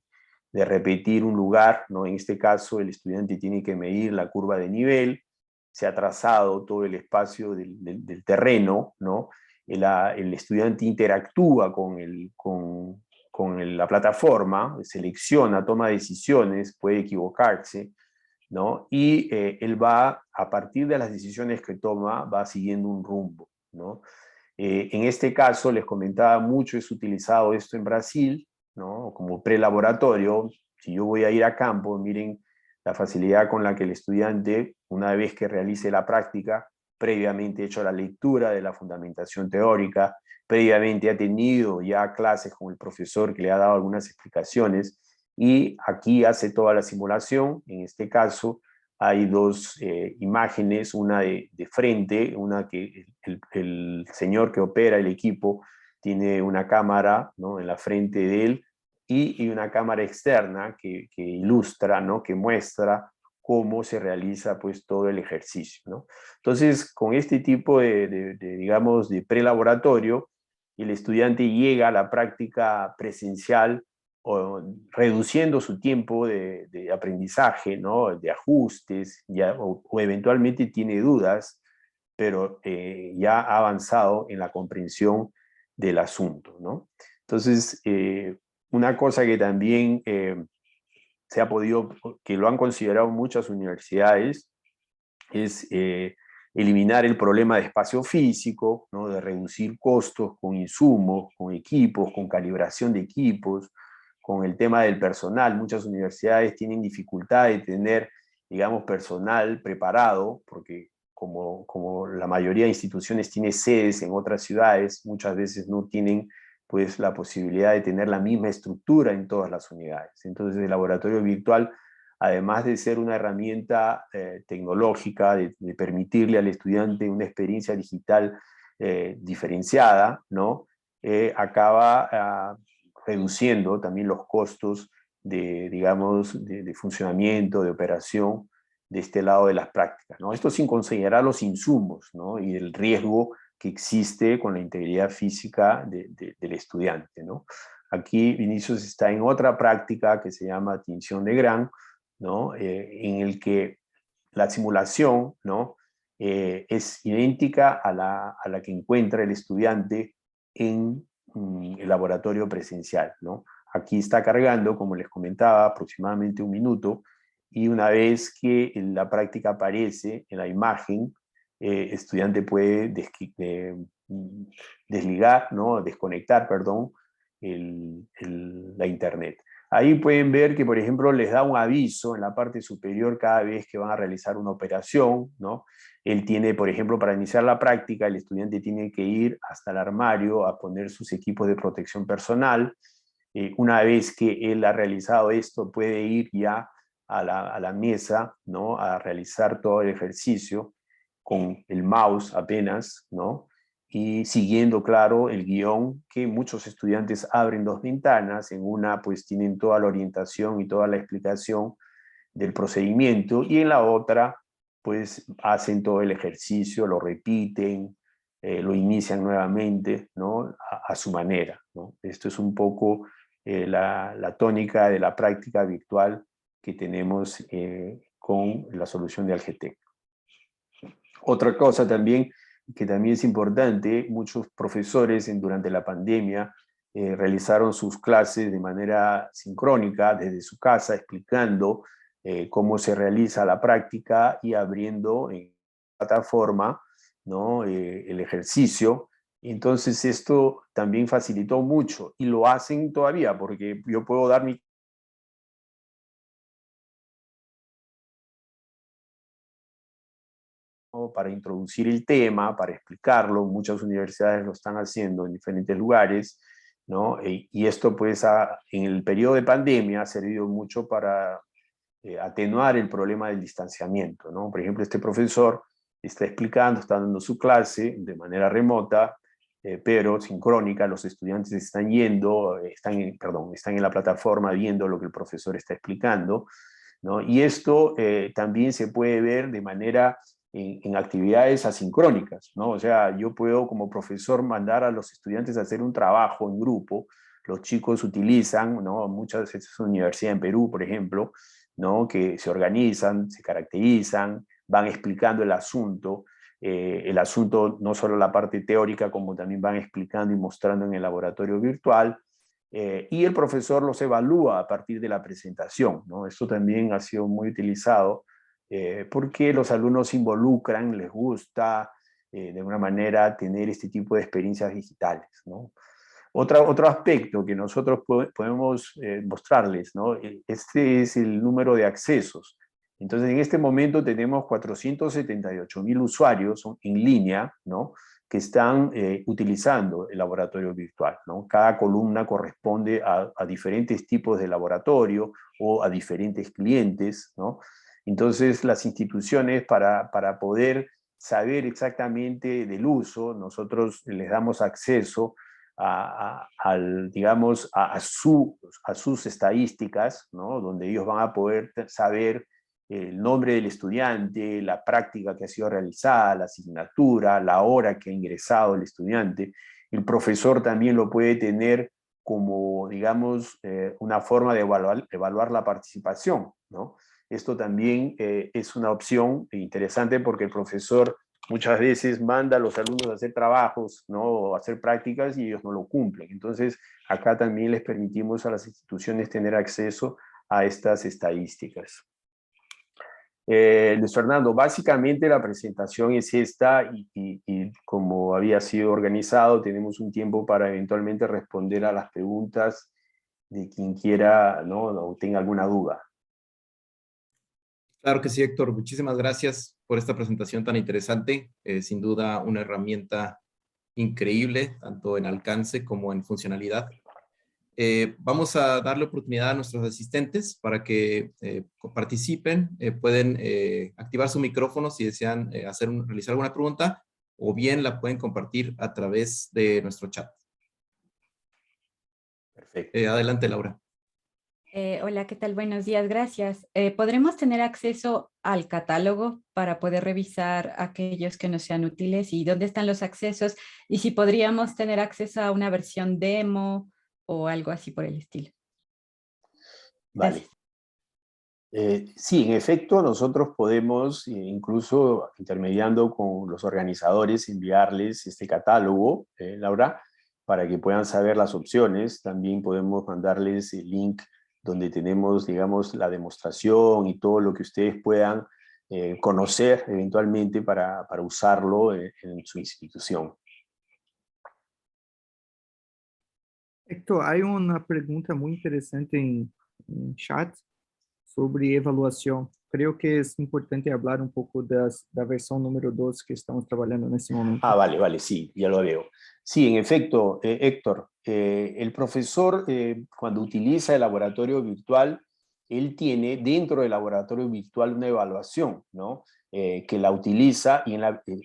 repetir un lugar, ¿no? En este caso, el estudiante tiene que medir la curva de nivel, se ha trazado todo el espacio del terreno, ¿no? El estudiante interactúa con la plataforma, selecciona, toma decisiones, puede equivocarse, ¿no? Y él va, a partir de las decisiones que toma, va siguiendo un rumbo, ¿no? En este caso, les comentaba mucho, es utilizado esto en Brasil, ¿no? Como prelaboratorio. Si yo voy a ir a campo, miren la facilidad con la que el estudiante, una vez que realice la práctica, previamente ha hecho la lectura de la fundamentación teórica, previamente ha tenido ya clases con el profesor que le ha dado algunas explicaciones, y aquí hace toda la simulación. En este caso hay dos imágenes, una de frente, una que el señor que opera el equipo tiene una cámara, ¿no?, en la frente de él, y una cámara externa que ilustra, ¿no?, que muestra cómo se realiza pues todo el ejercicio, ¿no? Entonces, con este tipo digamos, de prelaboratorio, el estudiante llega a la práctica presencial, o reduciendo su tiempo de aprendizaje, ¿no?, de ajustes, ya, o eventualmente tiene dudas, pero ya ha avanzado en la comprensión del asunto, ¿no? Entonces, una cosa que también se ha podido, que lo han considerado muchas universidades, es eliminar el problema de espacio físico, ¿no?, de reducir costos con insumos, con equipos, con calibración de equipos, con el tema del personal. Muchas universidades tienen dificultad de tener, digamos, personal preparado, porque como la mayoría de instituciones tiene sedes en otras ciudades, muchas veces no tienen pues la posibilidad de tener la misma estructura en todas las unidades. Entonces el laboratorio virtual, además de ser una herramienta tecnológica, de permitirle al estudiante una experiencia digital diferenciada, ¿no?, acaba reduciendo también los costos digamos, de funcionamiento, de operación de este lado de las prácticas, ¿no? Esto sin considerar los insumos, ¿no?, y el riesgo que existe con la integridad física del estudiante, ¿no? Aquí Vinicius está en otra práctica que se llama tinción de Gram, ¿no?, en el que la simulación, ¿no?, es idéntica a la que encuentra el estudiante en el laboratorio presencial, ¿no? Aquí está cargando, como les comentaba, aproximadamente 1 minuto, y una vez que la práctica aparece en la imagen, el estudiante puede desligar, ¿no?, desconectar, perdón, la internet. Ahí pueden ver que, por ejemplo, les da un aviso en la parte superior cada vez que van a realizar una operación, ¿no? Él tiene, por ejemplo, para iniciar la práctica, el estudiante tiene que ir hasta el armario a poner sus equipos de protección personal. Una vez que él ha realizado esto, puede ir ya a la mesa, ¿no?, a realizar todo el ejercicio con el mouse apenas, ¿no?, y siguiendo, claro, el guión, que muchos estudiantes abren 2 ventanas. En una pues tienen toda la orientación y toda la explicación del procedimiento, y en la otra pues hacen todo el ejercicio, lo repiten, lo inician nuevamente, ¿no?, a su manera, ¿no? Esto es un poco la tónica de la práctica virtual que tenemos con la solución de Algetec. Otra cosa también que también es importante, muchos profesores durante la pandemia realizaron sus clases de manera sincrónica desde su casa, explicando cómo se realiza la práctica y abriendo en plataforma, ¿no?, el ejercicio. Entonces esto también facilitó mucho, y lo hacen todavía, porque yo puedo dar mi para introducir el tema, para explicarlo. Muchas universidades lo están haciendo en diferentes lugares, ¿no? Y esto pues en el periodo de pandemia ha servido mucho para atenuar el problema del distanciamiento, ¿no? Por ejemplo, este profesor está explicando, está dando su clase de manera remota, pero sincrónica. Los estudiantes están yendo, están en la plataforma viendo lo que el profesor está explicando, ¿no? Y esto también se puede ver de manera en actividades asincrónicas, ¿no? O sea, yo puedo como profesor mandar a los estudiantes a hacer un trabajo en grupo. Los chicos utilizan, ¿no?, muchas veces universidad en Perú, por ejemplo, ¿no?, que se organizan, se caracterizan, van explicando el asunto no solo la parte teórica, como también van explicando y mostrando en el laboratorio virtual, y el profesor los evalúa a partir de la presentación, ¿no? Esto también ha sido muy utilizado porque los alumnos se involucran, les gusta, de alguna manera tener este tipo de experiencias digitales, ¿no? Otro aspecto que nosotros podemos mostrarles, ¿no? Este es el número de accesos. Entonces, en este momento tenemos 478.000 usuarios en línea, ¿no? Que están utilizando el laboratorio virtual, ¿no? Cada columna corresponde a diferentes tipos de laboratorio o a diferentes clientes, ¿no? Entonces, las instituciones para poder saber exactamente del uso, nosotros les damos acceso digamos, a sus estadísticas, ¿no? Donde ellos van a poder saber el nombre del estudiante, la práctica que ha sido realizada, la asignatura, la hora que ha ingresado el estudiante. El profesor también lo puede tener como, digamos, una forma de evaluar la participación, ¿no? Esto también es una opción interesante porque el profesor muchas veces manda a los alumnos a hacer trabajos, ¿no? O a hacer prácticas y ellos no lo cumplen. Entonces, acá también les permitimos a las instituciones tener acceso a estas estadísticas. Luis Fernando, básicamente la presentación es esta y como había sido organizado, tenemos un tiempo para eventualmente responder a las preguntas de quien quiera, ¿no? O tenga alguna duda. Claro que sí, Héctor. Muchísimas gracias por esta presentación tan interesante. Sin duda una herramienta increíble, tanto en alcance como en funcionalidad. Vamos a darle oportunidad a nuestros asistentes para que participen. Pueden activar su micrófono si desean realizar alguna pregunta, o bien la pueden compartir a través de nuestro chat. Perfecto. Adelante, Laura. Hola, ¿qué tal? Buenos días, gracias. ¿Podremos tener acceso al catálogo para poder revisar aquellos que nos sean útiles y dónde están los accesos? Y si podríamos tener acceso a una versión demo o algo así por el estilo. Vale. Sí, en efecto, nosotros podemos, incluso intermediando con los organizadores, enviarles este catálogo, Laura, para que puedan saber las opciones. También podemos mandarles el link donde tenemos, digamos, la demostración y todo lo que ustedes puedan conocer eventualmente para usarlo en su institución. Héctor, hay una pregunta muy interesante en chat sobre evaluación. Creo que es importante hablar un poco de la versión número 2 que estamos trabajando en este momento. Ah, vale, sí, ya lo veo. Sí, en efecto, Héctor, el profesor cuando utiliza el laboratorio virtual, él tiene dentro del laboratorio virtual una evaluación, ¿no? Que la utiliza y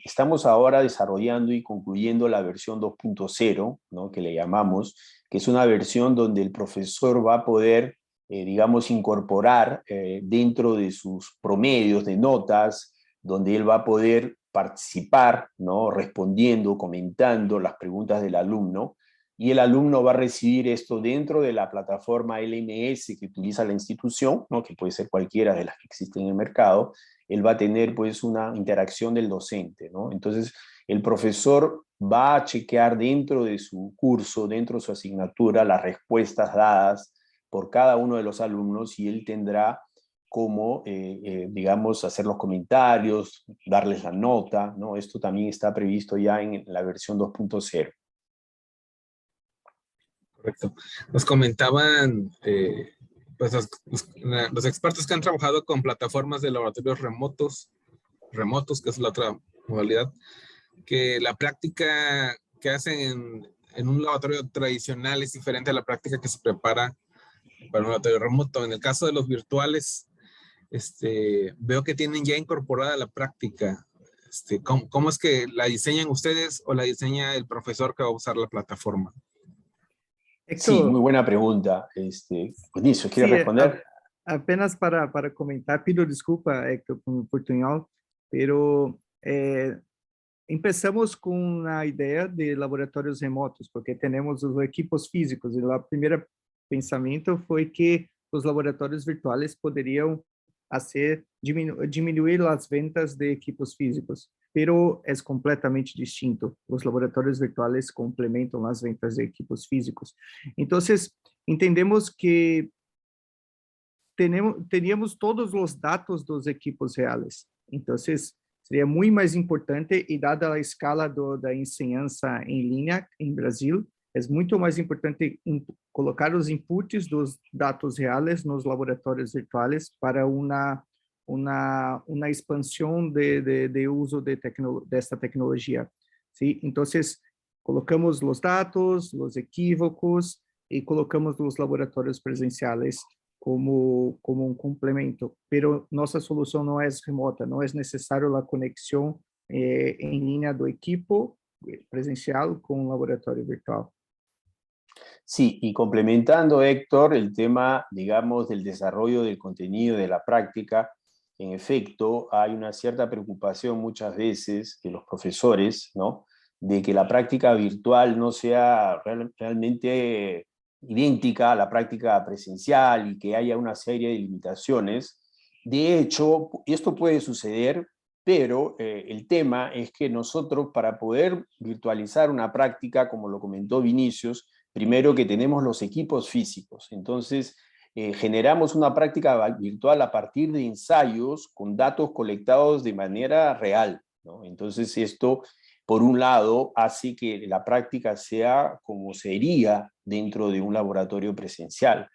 estamos ahora desarrollando y concluyendo la versión 2.0, ¿no? Que le llamamos, que es una versión donde el profesor va a poder, digamos, incorporar dentro de sus promedios de notas, donde él va a poder participar, ¿no? Respondiendo, comentando las preguntas del alumno, y el alumno va a recibir esto dentro de la plataforma LMS que utiliza la institución, ¿no? Que puede ser cualquiera de las que existen en el mercado. Él va a tener pues una interacción del docente, ¿no? Entonces el profesor va a chequear dentro de su curso, dentro de su asignatura, las respuestas dadas por cada uno de los alumnos, y él tendrá como, digamos, hacer los comentarios, darles la nota, ¿no? Esto también está previsto ya en la versión 2.0. Correcto. Nos comentaban pues los expertos que han trabajado con plataformas de laboratorios remotos, que es la otra modalidad, que la práctica que hacen en un laboratorio tradicional es diferente a la práctica que se prepara para un laboratorio remoto. En el caso de los virtuales, veo que tienen ya incorporada la práctica. ¿Cómo es que la diseñan ustedes o la diseña el profesor que va a usar la plataforma? Héctor, sí, muy buena pregunta. Vinicio, ¿quiere responder? Apenas para comentar, pido desculpa, Héctor, por mi portuñol, pero empezamos com a ideia de laboratórios remotos, porque temos os equipos físicos, e o primeiro pensamento foi que os laboratórios virtuais poderiam diminuir as ventas de equipos físicos, pero é completamente distinto. Os laboratórios virtuais complementam as ventas de equipos físicos. Então, entendemos que teríamos todos os dados dos equipos reais. Então, seria muito mais importante, e dada a escala da ensinança em linha em Brasil, é muito mais importante colocar os inputs dos dados reais nos laboratórios virtuais para uma expansão de uso desta tecnologia. ¿Sí? Então, colocamos os dados, os equívocos, e colocamos os laboratórios presenciais como um complemento. Pero nossa solução não é remota, não é necessário a conexão em linha do equipo presencial com o laboratório virtual. Sí, y complementando, Héctor, el tema, digamos, del desarrollo del contenido, de la práctica, en efecto, hay una cierta preocupación muchas veces de los profesores, ¿no?, de que la práctica virtual no sea realmente idéntica a la práctica presencial y que haya una serie de limitaciones. De hecho, esto puede suceder, pero el tema es que nosotros, para poder virtualizar una práctica, como lo comentó Vinicius, primero que tenemos los equipos físicos. Entonces, generamos una práctica virtual a partir de ensayos con datos colectados de manera real, ¿no? Entonces, esto, por un lado, hace que la práctica sea como sería dentro de un laboratorio presencial.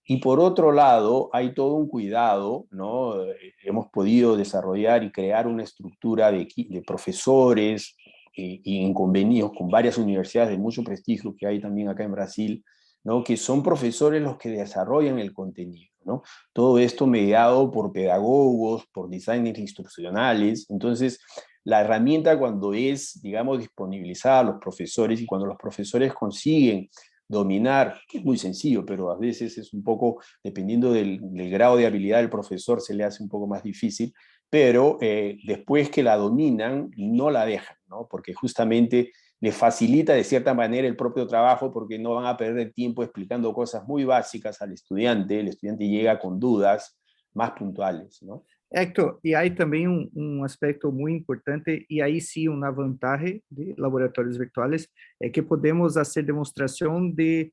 Y por otro lado, hay todo un cuidado, ¿no? Hemos podido desarrollar y crear una estructura de profesores y en convenios con varias universidades de mucho prestigio que hay también acá en Brasil, ¿no?, que son profesores los que desarrollan el contenido, ¿no? Todo esto mediado por pedagogos, por designers instruccionales. Entonces, la herramienta, cuando es, digamos, disponibilizada a los profesores y cuando los profesores consiguen dominar, que es muy sencillo, pero a veces es un poco, dependiendo del grado de habilidad del profesor, se le hace un poco más difícil, pero después que la dominan, no la dejan, ¿no?, porque justamente les facilita de cierta manera el propio trabajo, porque no van a perder tiempo explicando cosas muy básicas al estudiante. El estudiante llega con dudas más puntuales, ¿no? Héctor, e aí também aspecto muito importante, e aí sim uma vantagem de laboratórios virtuais, é que podemos fazer demonstração de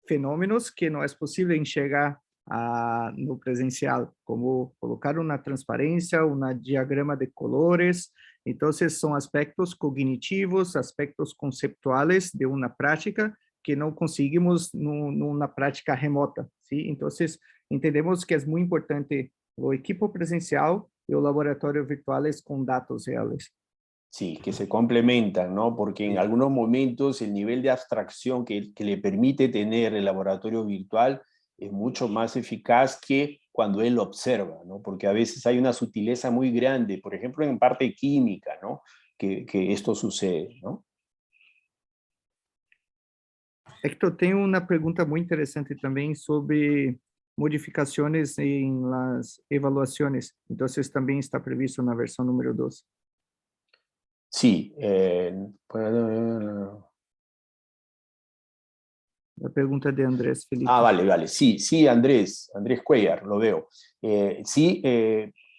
fenômenos que não é possível enxergar no presencial, como colocar uma transparência, diagrama de colores. Então, são aspectos cognitivos, aspectos conceptuais de uma prática que não conseguimos numa prática remota, ¿sí? Então, entendemos que é muito importante o equipo presencial y el laboratorio virtuales con datos reales. Sí, que se complementan, ¿no? Porque en algunos momentos el nivel de abstracción que le permite tener el laboratorio virtual es mucho más eficaz que cuando él lo observa, ¿no? Porque a veces hay una sutileza muy grande, por ejemplo, en parte química, ¿no?, que esto sucede, ¿no? Héctor, tenho uma pergunta muito interessante também sobre modificações em las evaluações. Então, também está previsto na versão número 2. Sí. La pregunta de Andrés Felipe. Ah, vale. Sí, Andrés Cuellar, lo veo. Sí,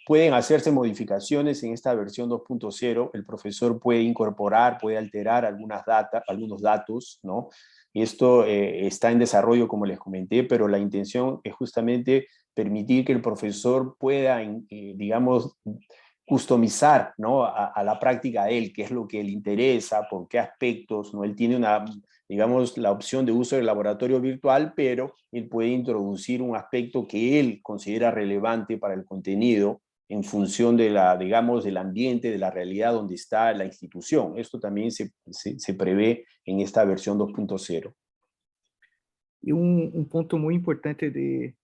pueden hacerse modificaciones en esta versión 2.0. El profesor puede incorporar, puede alterar algunos datos, ¿no? Esto está en desarrollo, como les comenté, pero la intención es justamente permitir que el profesor pueda, digamos, customizar, ¿no?, a la práctica de él, qué es lo que le interesa, por qué aspectos, ¿no? Él tiene digamos, la opción de uso del laboratorio virtual, pero él puede introducir un aspecto que él considera relevante para el contenido en función de digamos, del ambiente, de la realidad donde está la institución. Esto también se prevé en esta versión 2.0. E ponto muito importante de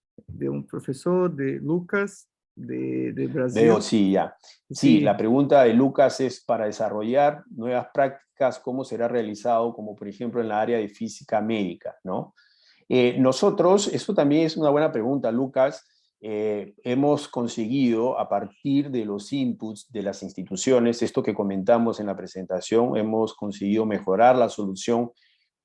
professor, de Lucas, de Brasil. Veo, sí, ya. Sí, la pregunta de Lucas es para desarrollar nuevas prácticas, ¿cómo será realizado? Como por ejemplo en la área de física médica, ¿no? Nosotros, eso también es una buena pregunta, Lucas, hemos conseguido a partir de los inputs de las instituciones, esto que comentamos en la presentación, hemos conseguido mejorar la solución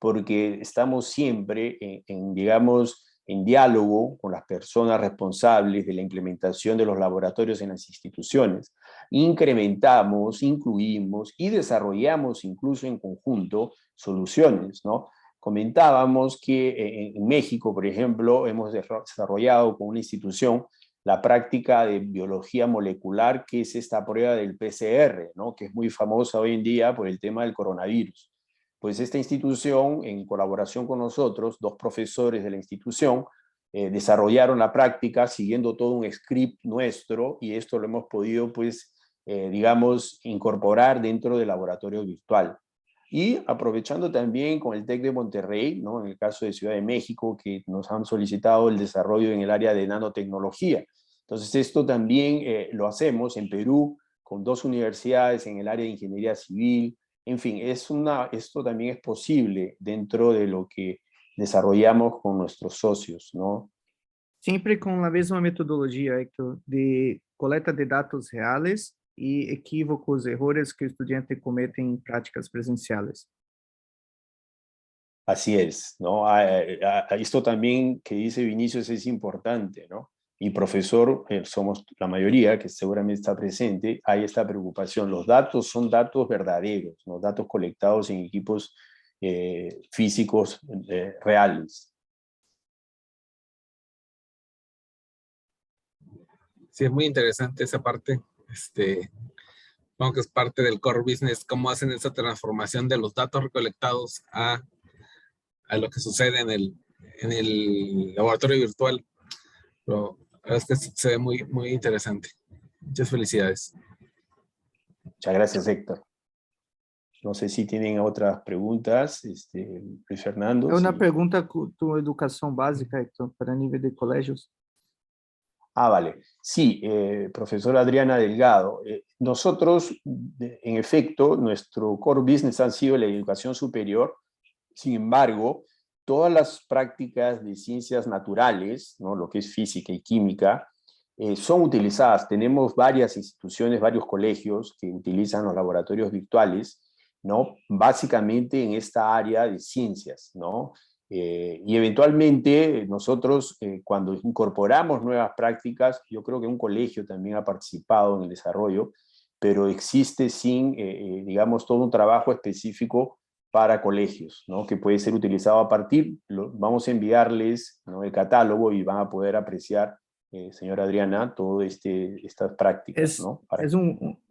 porque estamos siempre digamos, en diálogo con las personas responsables de la implementación de los laboratorios en las instituciones. Incrementamos, incluimos y desarrollamos incluso en conjunto soluciones, ¿no? Comentábamos que en México, por ejemplo, hemos desarrollado con una institución la práctica de biología molecular, que es esta prueba del PCR, ¿no? Que es muy famosa hoy en día por el tema del coronavirus. Pues esta institución, en colaboración con nosotros, 2 profesores de la institución, desarrollaron la práctica siguiendo todo un script nuestro, y esto lo hemos podido, pues, digamos, incorporar dentro del laboratorio virtual. Y aprovechando también con el TEC de Monterrey, ¿no? En el caso de Ciudad de México, que nos han solicitado el desarrollo en el área de nanotecnología. Entonces esto también lo hacemos en Perú, con 2 universidades en el área de ingeniería civil. En fin, esto también es posible dentro de lo que desarrollamos con nuestros socios, ¿no? Siempre con la misma metodología, Héctor, de coleta de datos reales y equívocos, errores que el estudiante comete en prácticas presenciales. Así es, ¿no? Esto también que dice Vinicius es importante, ¿no? Y profesor, somos la mayoría, que seguramente está presente, hay esta preocupación. Los datos son datos verdaderos, ¿no? Datos colectados en equipos físicos reales. Sí, es muy interesante esa parte. Supongo que es parte del core business, cómo hacen esa transformación de los datos recolectados a lo que sucede en el laboratorio virtual. Pero la verdad es que se ve muy, muy interesante. Muchas felicidades. Muchas gracias, Héctor. No sé si tienen otras preguntas, Luis Fernando. É uma Sí. pergunta com educação básica, Héctor, para nível de colégios. Ah, vale. Sí, profesora Adriana Delgado. Nosotros, en efecto, nuestro core business ha sido la educación superior. Sin embargo, todas las prácticas de ciencias naturales, ¿no? Lo que es física y química, son utilizadas. Tenemos varias instituciones, varios colegios que utilizan los laboratorios virtuales, ¿no? Básicamente en esta área de ciencias, ¿no? Y eventualmente nosotros, cuando incorporamos nuevas prácticas, yo creo que un colegio también ha participado en el desarrollo, pero existe digamos, todo un trabajo específico para colegios, ¿no? Que puede ser utilizado a partir, vamos a enviarles, ¿no? El catálogo y van a poder apreciar, señora Adriana, todas estas prácticas, ¿no?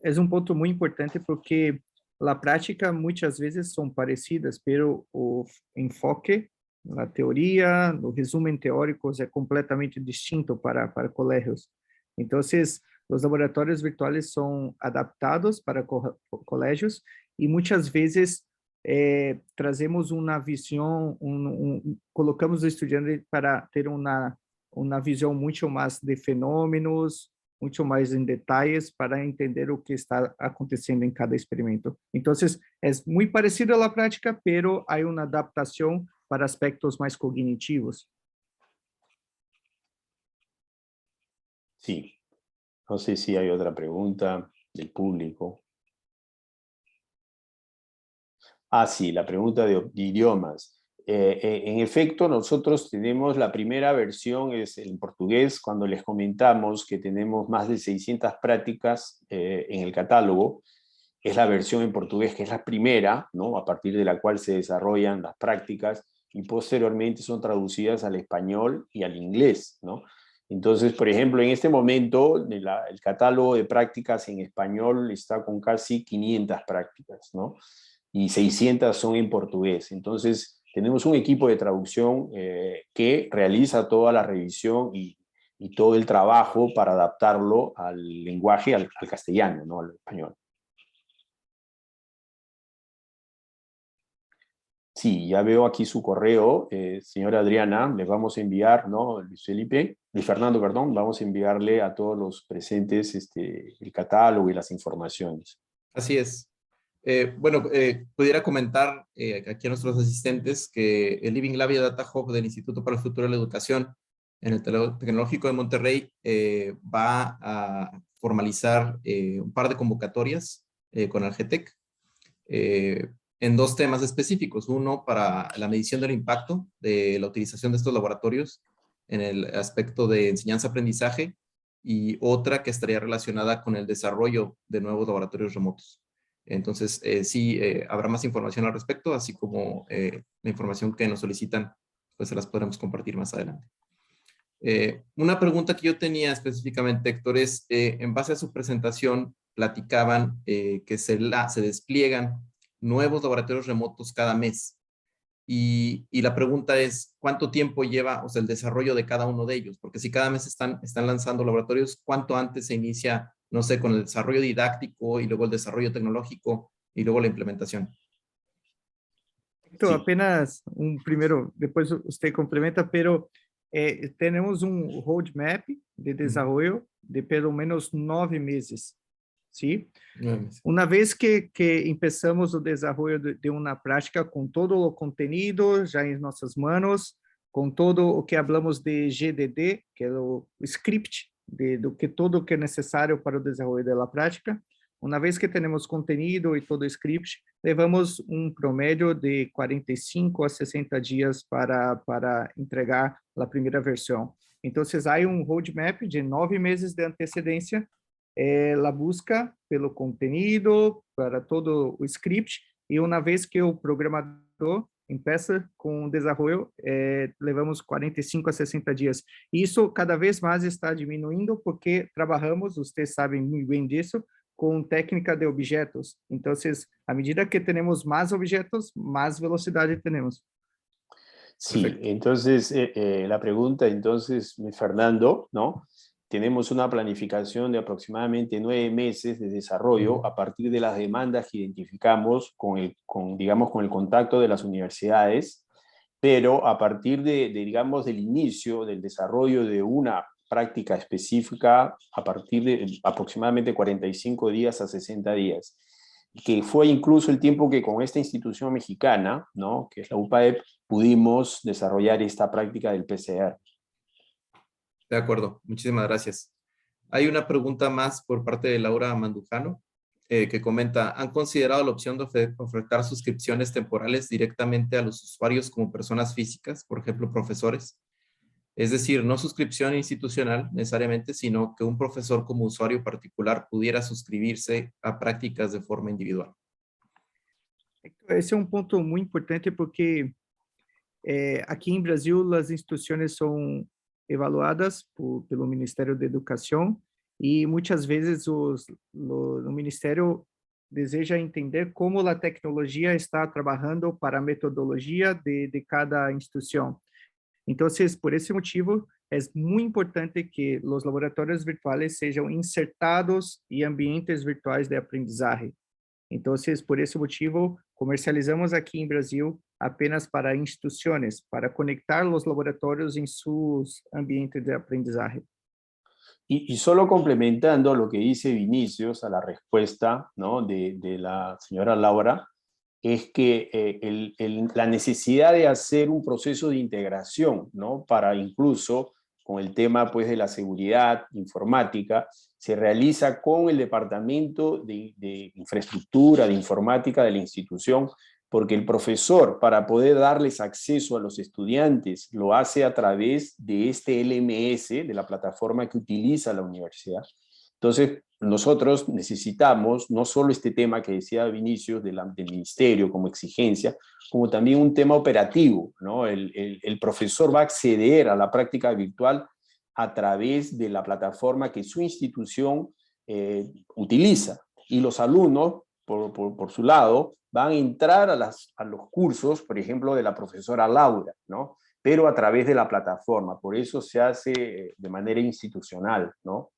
É um ponto muito importante porque a prática muitas vezes são parecidas, pero o enfoque na teoria, no resumo teórico é completamente distinto para colégios. Então, os laboratórios virtuais são adaptados para colégios e muitas vezes trazemos uma visão, colocamos o estudante para ter uma visão muito mais de fenômenos, muito mais em detalhes para entender o que está acontecendo em cada experimento. Então, é muito parecido à prática, pero há uma adaptação para aspectos mais cognitivos. Sí. No sé si hay otra pregunta del público. Ah, sí, la pregunta de idiomas. En efecto, nosotros tenemos la primera versión, es en portugués, cuando les comentamos que tenemos más de 600 prácticas en el catálogo. Es la versión en portugués, que es la primera, ¿no? A partir de la cual se desarrollan las prácticas y posteriormente son traducidas al español y al inglés, ¿no? Entonces, por ejemplo, en este momento el catálogo de prácticas en español está con casi 500 prácticas, ¿no? Y 600 son en portugués. Entonces, tenemos un equipo de traducción que realiza toda la revisión y todo el trabajo para adaptarlo al lenguaje, al castellano, ¿no? Al español. Sí, ya veo aquí su correo, señora Adriana, les vamos a enviar, ¿no? Luis Fernando, perdón, vamos a enviarle a todos los presentes el catálogo y las informaciones. Así es. Pudiera comentar aquí a nuestros asistentes que el Living Lab y Data Hub del Instituto para el Futuro de la Educación en el Tecnológico de Monterrey va a formalizar un par de convocatorias con Algetec en 2 temas específicos. Uno para la medición del impacto de la utilización de estos laboratorios en el aspecto de enseñanza-aprendizaje, y otra que estaría relacionada con el desarrollo de nuevos laboratorios remotos. Entonces, habrá más información al respecto, así como la información que nos solicitan, pues se las podremos compartir más adelante. Una pregunta que yo tenía específicamente, Héctor, es, en base a su presentación, platicaban que se despliegan nuevos laboratorios remotos cada mes. Y la pregunta es, ¿cuánto tiempo lleva, o sea, el desarrollo de cada uno de ellos? Porque si cada mes están lanzando laboratorios, ¿cuánto antes se inicia, no sé, con el desarrollo didáctico y luego el desarrollo tecnológico y luego la implementación? Então, Sí. apenas primeiro, depois você complementa, pero temos roadmap de desenvolvimento de pelo menos 9 meses, ¿sí? 9 meses. Uma vez que começamos o desenvolvimento de uma prática com todo o conteúdo já em nossas mãos, com todo o que falamos de GDD, que é o script do que todo o que é necessário para o desenvolvimento da prática. Uma vez que temos conteúdo e todo o script, levamos promédio de 45 a 60 dias para entregar a primeira versão. Então, há roadmap de 9 meses de antecedência, a busca pelo conteúdo, para todo o script, e uma vez que o programador começa com o desenvolvimento, levamos 45 a 60 dias. Isso cada vez mais está diminuindo, porque trabalhamos, vocês sabem muito bem disso, com técnica de objetos. Então, à medida que temos mais objetos, más velocidade temos. Sí, Perfecto. entonces la pregunta, entonces, Fernando, ¿no? Tenemos una planificación de aproximadamente 9 meses de desarrollo a partir de las demandas que identificamos digamos, con el contacto de las universidades, pero a partir digamos, del inicio del desarrollo de una práctica específica a partir de aproximadamente 45 días a 60 días, que fue incluso el tiempo que con esta institución mexicana, ¿no? Que es la UPAEP, pudimos desarrollar esta práctica del PCR. De acuerdo, muchísimas gracias. Hay una pregunta más por parte de Laura Mandujano, que comenta, ¿han considerado la opción de ofertar suscripciones temporales directamente a los usuarios como personas físicas, por ejemplo, profesores? Es decir, no suscripción institucional necesariamente, sino que un profesor como usuario particular pudiera suscribirse a prácticas de forma individual. Esse é ponto muito importante, porque aqui em Brasil as instituições são evaluadas pelo Ministério da Educação, e muitas vezes o Ministério deseja entender como a tecnologia está trabalhando para a metodologia de cada instituição. Então, por esse motivo, é muito importante que os laboratórios virtuais sejam insertados em ambientes virtuais de aprendizagem. Então, por esse motivo, comercializamos aqui em Brasil apenas para instituições, para conectar os laboratórios em seus ambientes de aprendizagem. Y solo complementando lo que dice Vinicius a la respuesta, ¿no? de la señora Laura, es que la necesidad de hacer un proceso de integración, ¿no? Para incluso con el tema pues, de la seguridad informática, se realiza con el departamento de infraestructura, de informática de la institución, porque el profesor, para poder darles acceso a los estudiantes, lo hace a través de este LMS, de la plataforma que utiliza la universidad. Entonces, nosotros necesitamos no solo este tema que decía Vinicius del ministerio como exigencia, como también un tema operativo, ¿no? El profesor va a acceder a la práctica virtual a través de la plataforma que su institución utiliza. Y los alumnos, por su lado, van a entrar a los cursos, por ejemplo, de la profesora Laura, ¿no? Pero a través de la plataforma. Por eso se hace de manera institucional, ¿no?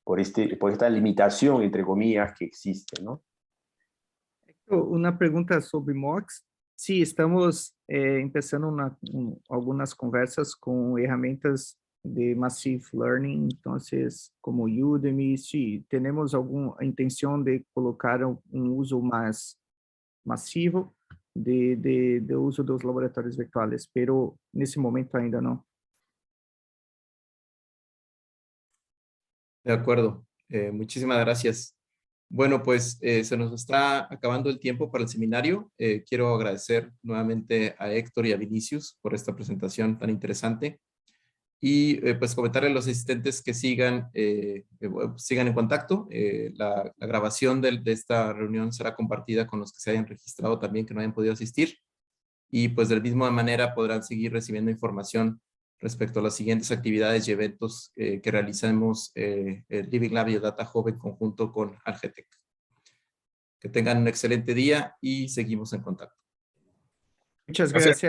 Por esta limitación, entre comillas, que existe, ¿no? Uma pergunta sobre MOOCs. Sim, estamos começando algumas conversas com ferramentas de Massive Learning, então, como Udemy, sim, temos a intenção de colocar uso mais massivo de uso dos laboratórios virtuais, pero nesse momento ainda não. De acuerdo, muchísimas gracias. Bueno, pues se nos está acabando el tiempo para el seminario. Quiero agradecer nuevamente a Héctor y a Vinicius por esta presentación tan interesante. Y pues comentarle a los asistentes que sigan en contacto. La grabación de esta reunión será compartida con los que se hayan registrado también, que no hayan podido asistir. Y pues de la misma manera podrán seguir recibiendo información respecto a las siguientes actividades y eventos que realicemos el Living Lab y Data Hub en conjunto con Algetec. Que tengan un excelente día y seguimos en contacto. Muchas Gracias. gracias.